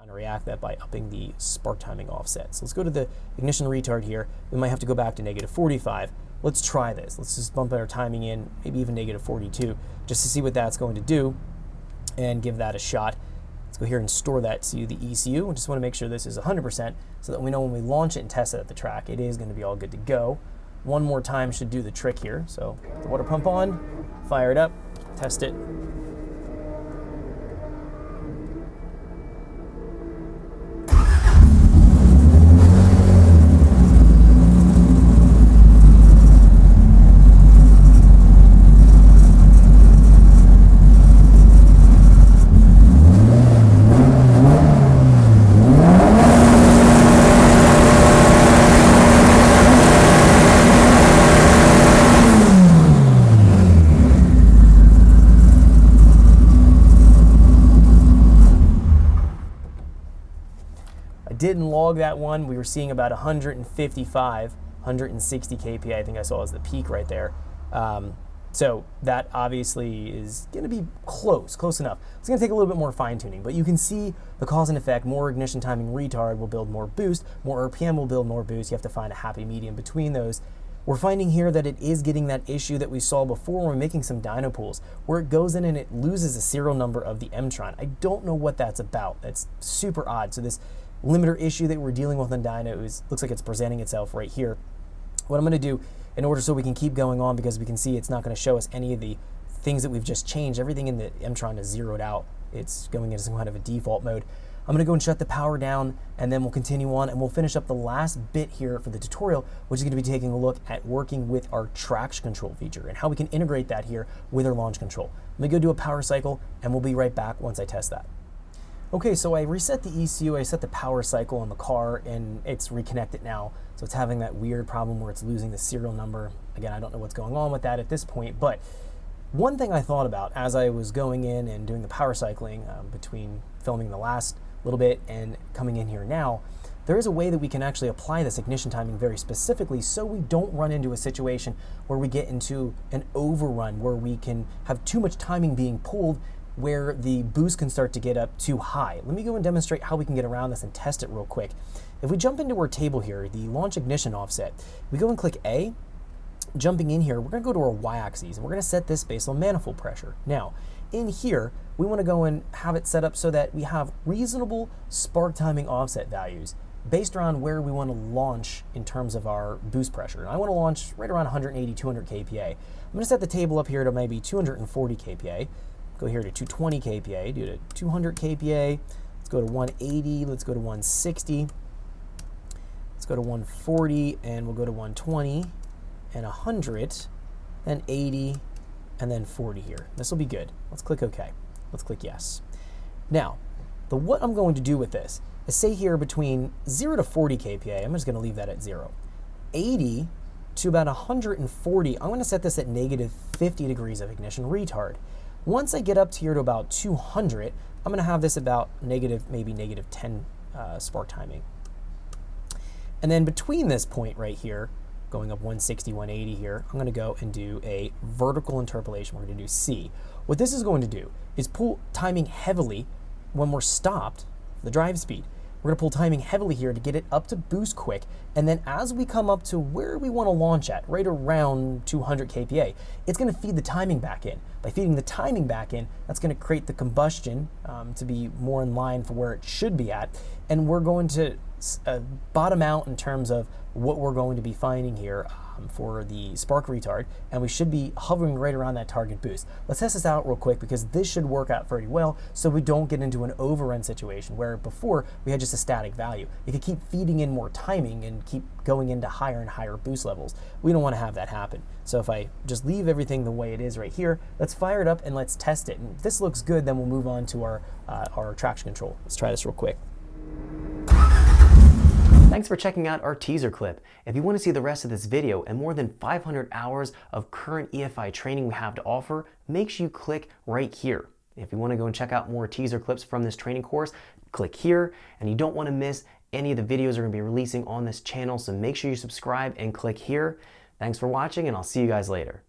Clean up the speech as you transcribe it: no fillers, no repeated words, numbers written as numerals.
React that by upping the spark timing offset. So let's go to the ignition retard here. We might have to go back to -45. Let's try this. Let's just bump our timing in, maybe even -42, just to see what that's going to do and give that a shot. Let's go here and store that to the ECU. We just want to make sure this is 100% so that we know when we launch it and test it at the track, it is going to be all good to go. One more time should do the trick here. So the water pump on, fire it up, test it. Didn't log that one. We were seeing about 155, 160 kPa, I think I saw as the peak right there. So that obviously is going to be close enough. It's going to take a little bit more fine tuning, but you can see the cause and effect. More ignition timing retard will build more boost, more RPM will build more boost. You have to find a happy medium between those. We're finding here that it is getting that issue that we saw before when we're making some dyno pulls, where it goes in and it loses the serial number of the Emtron. I don't know what that's about. That's super odd. So this limiter issue that we're dealing with on dynos looks like it's presenting itself right here. What I'm going to do in order so we can keep going on, because we can see it's not going to show us any of the things that we've just changed. Everything in the Emtron is zeroed out. It's going into some kind of a default mode. I'm going to go and shut the power down, and then we'll continue on and we'll finish up the last bit here for the tutorial, which is going to be taking a look at working with our traction control feature and how we can integrate that here with our launch control. Let me go do a power cycle and we'll be right back once I test that. Okay, so I reset the ECU, I set the power cycle on the car, and it's reconnected now. So it's having that weird problem where it's losing the serial number. Again, I don't know what's going on with that at this point, but one thing I thought about as I was going in and doing the power cycling between filming the last little bit and coming in here now, there is a way that we can actually apply this ignition timing very specifically so we don't run into a situation where we get into an overrun, where we can have too much timing being pulled where the boost can start to get up too high. Let me go and demonstrate how we can get around this and test it real quick. If we jump into our table here, the launch ignition offset, we go and click A. Jumping in here, we're going to go to our y-axis and we're going to set this based on manifold pressure. Now, in here, we want to go and have it set up so that we have reasonable spark timing offset values based around where we want to launch in terms of our boost pressure. And I want to launch right around 180, 200 kPa. I'm going to set the table up here to maybe 240 kPa. Go here to 220 kPa, do to 200 kPa, let's go to 180, let's go to 160, let's go to 140, and we'll go to 120, and 100, then 80, and then 40 here. This will be good. Let's click OK. Let's click yes. Now, what I'm going to do with this is say here between 0 to 40 kPa, I'm just going to leave that at 0. 80 to about 140, I'm going to set this at -50 degrees of ignition retard. Once I get up here to about 200, I'm going to have this about maybe negative 10 spark timing. And then between this point right here, going up 160, 180 here, I'm going to go and do a vertical interpolation. We're going to do C. What this is going to do is pull timing heavily when we're stopped, the drive speed. We're going to pull timing heavily here to get it up to boost quick, and then as we come up to where we want to launch at, right around 200 kPa, it's going to feed the timing back in. By feeding the timing back in, that's going to create the combustion to be more in line for where it should be at, and we're going to bottom out in terms of what we're going to be finding here for the spark retard, and we should be hovering right around that target boost. Let's test this out real quick because this should work out pretty well so we don't get into an overrun situation where before we had just a static value. You could keep feeding in more timing and keep going into higher and higher boost levels. We don't want to have that happen. So if I just leave everything the way it is right here, let's fire it up and let's test it. And if this looks good, then we'll move on to our traction control. Let's try this real quick. Thanks for checking out our teaser clip. If you want to see the rest of this video and more than 500 hours of current EFI training we have to offer, make sure you click right here. If you want to go and check out more teaser clips from this training course, click here, and you don't want to miss any of the videos we're going to be releasing on this channel, so make sure you subscribe and click here. Thanks for watching, and I'll see you guys later.